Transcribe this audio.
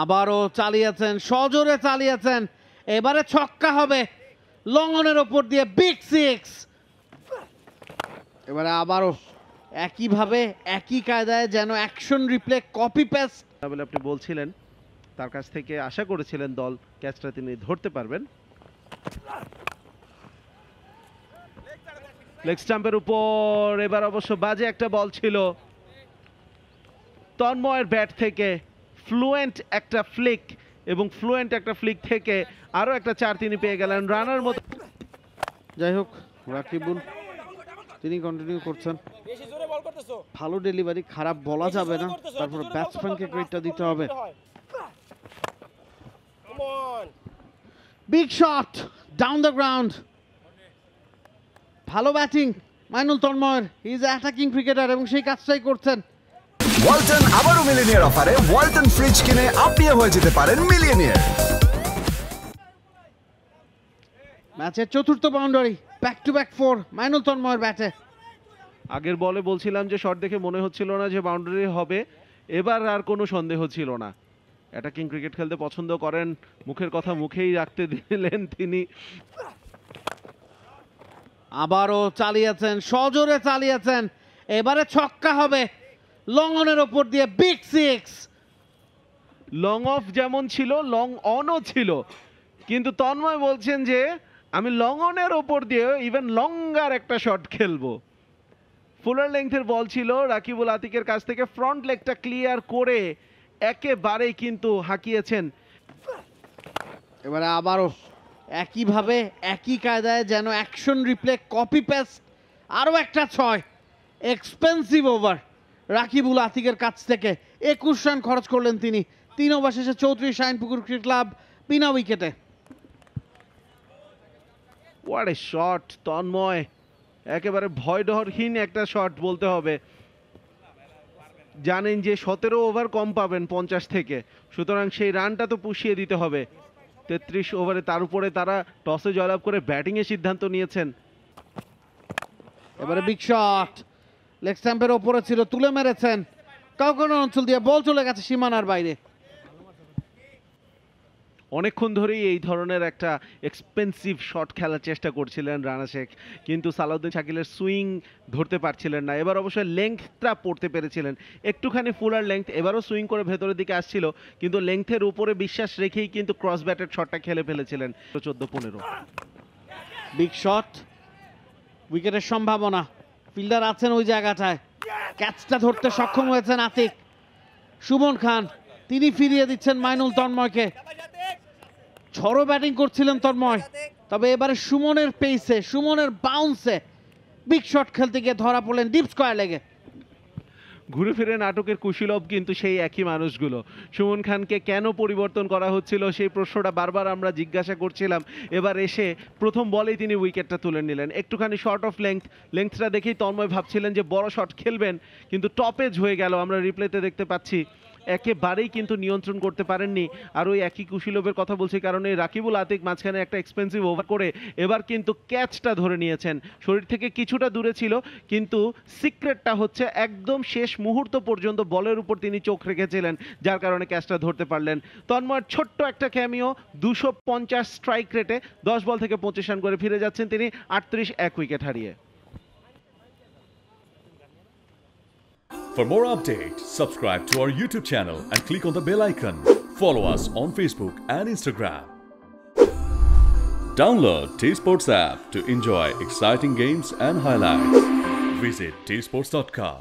আবারও চালিয়েছেন, সজোরে চালিয়েছেন, এবারে ছক্কা হবে লঙ্ঘনের ওপর দিয়ে, বিগ সিক্স। এবারে আবারও একইভাবে একই কায়দায় যেন অ্যাকশন রিপ্লে কপি পেস্ট। বলে আপনি বলছিলেন, তার কাছ থেকে আশা করেছিলেন দল ক্যাচটা তিনি ধরতে পারবেন। লেগ স্টাম্পের উপর এবার অবশ্য বাজে একটা বল ছিল তন্ময়ের ব্যাট থেকে, ফ্লুয়েন্ট একটা ফ্লিক, এবং ফ্লুয়েন্ট একটা ফ্লিক থেকে আরো একটা 4 তিনি পেয়ে গেলেন রানার মতো। যাই হোক, রাকিবুল তিনি কন্টিনিউ করছেন, ভালো ডেলিভারি, খারাপ বলা যাবে না, তারপর ব্যাটসম্যানকে ক্রেডিটটা দিতে হবে। Big shot down the ground, ভালো ব্যাটিং মাইনুল তন্ময়ের, হি ইজ অ্যাটাকিং ক্রিকেটার এবং সেই কাজটাই করছেন। ওয়ালটন আবারও মিলিয়নিয়ার অফারে ওয়ালটন ফ্রিজ কিনে আপনিও হয়ে যেতে পারেন মিলিয়নিয়ার। ম্যাচের চতুর্থ boundary, back to back 4 Mainul তন্ময়ের ব্যাটে। আগের বলে বলছিলাম যে শট দেখে মনে হচ্ছিল না যে বাউন্ডারি হবে, এবার আর কোনো সন্দেহ ছিল না। অ্যাটাকিং ক্রিকেট খেলতে পছন্দ করেন, মুখের কথা মুখেই রাখতে দিলেন তিনি। আবারও চালিয়েছেন, সজোরে চালিয়েছেন, এবারে ছক্কা হবে লঙ্ঘনের ওপর দিয়ে, বিগ সিক্স। লং অফ যেমন ছিল, লং অনও ছিল, কিন্তু তন্ময় বলছেন যে আমি লং অনের ওপর দিয়ে ইভেন লঙ্গার একটা শট খেলবো। ফুলার লেংথের বল ছিল রাকিবুল আতিকের কাছ থেকে, ফ্রন্ট লেগটা ক্লিয়ার করে একেবারেই কিন্তু হাঁকিয়েছেন। এবারে আবারও একইভাবে একই কায়দায় যেন অ্যাকশন রিপ্লে কপি পেস্ট, আরও একটা 6, এক্সপেন্সিভ ওভার রাকিবুল আতিকের কাছ থেকে। 21 রান খরচ করলেন তিনি, 3 ওভার শেষে 34 শাইনপুকুর ক্রিকেট ক্লাব বিনা উইকেটে। হোয়াট এ শট তন্ময়, একেবারে ভয়ডরহীন একটা শট বলতে হবে। জানেন যে 17 ওভার কম পাবেন 50 থেকে, সুতরাং সেই রানটা তো পুষিয়ে দিতে হবে। 33 ওভারে তার উপরে তারা টসে জয়লাভ করে ব্যাটিংয়ের সিদ্ধান্ত নিয়েছেন। এবারে বিগ শট, লেগ স্ট্যাম্পের ওপরে ছিল, তুলে মেরেছেন, কাউকে অঞ্চল দিয়ে বল চলে গেছে সীমানার বাইরে। অনেকক্ষণ ধরেই এই ধরনের একটা এক্সপেন্সিভ শট খেলার চেষ্টা করছিলেন রানা শেখ, কিন্তু সালাউদ্দিন শাকিলের সুইং ধরতে পারছিলেন না। এবার অবশ্যই লেংথটা পড়তে পেরেছিলেন, একটুখানি ফুলার লেংথ, এবারও সুইং করে ভেতরের দিকে আসছিল, কিন্তু লেংথের উপরে বিশ্বাস রেখেই কিন্তু ক্রস ব্যাটের শটটা খেলে ফেলেছিলেন। 14-15 বিগ শট, উইকেটের সম্ভাবনা, ফিল্ডার আছেন ওই জায়গাটায়, ক্যাচটা ধরতে সক্ষম হয়েছেন আতিক। সুমন খান তিনি ফিরিয়ে দিচ্ছেন মাইনুল তন্ময়কে। ঝড়ো ব্যাটিং করছিলেন তন্ময়, তবে এবারে সুমনের পেসে, সুমনের বাউন্সে বিগ শট খেলতে গিয়ে ধরা পড়লেন ডিপ স্কয়ার লেগে। ঘুরে ফিরে নাটকের কুশীলব কিন্তু সেই একই মানুষগুলো। সুমন খানকে কেন পরিবর্তন করা হচ্ছিল সেই প্রশ্নটা বারবার আমরা জিজ্ঞাসা করছিলাম। এবার এসে প্রথম বলেই তিনি উইকেটটা তুলে নিলেন। একটুখানি শর্ট অফ লেংথটা দেখেই তন্ময় ভাবছিলেন যে বড় শট খেলবেন, কিন্তু টপেজ হয়ে গেল। আমরা রিপ্লেতে দেখতে পাচ্ছি একেবারেই কিন্তু নিয়ন্ত্রণ করতে পারেননি। আর ওই একই কুশীলবের কথা বলছি কারণে রাকিবুল আতিক মাঝখানে একটা এক্সপেন্সিভ ওভার করে এবার কিন্তু ক্যাচটা ধরে নিয়েছেন। শরীর থেকে কিছুটা দূরে ছিল, কিন্তু সিক্রেটটা হচ্ছে একদম শেষ মুহূর্ত পর্যন্ত বলের উপর তিনি চোখ রেখেছিলেন, যার কারণে ক্যাচটা ধরতে পারলেন। তন্ময়ের ছোট্ট একটা ক্যামিও, 250 স্ট্রাইক রেটে 10 বল থেকে 25 রান করে ফিরে যাচ্ছেন তিনি, 38 1 উইকেট হারিয়ে। For more updates, subscribe to our YouTube channel and click on the bell icon. Follow us on Facebook and Instagram. Download T-Sports app to enjoy exciting games and highlights. Visit tsports.com.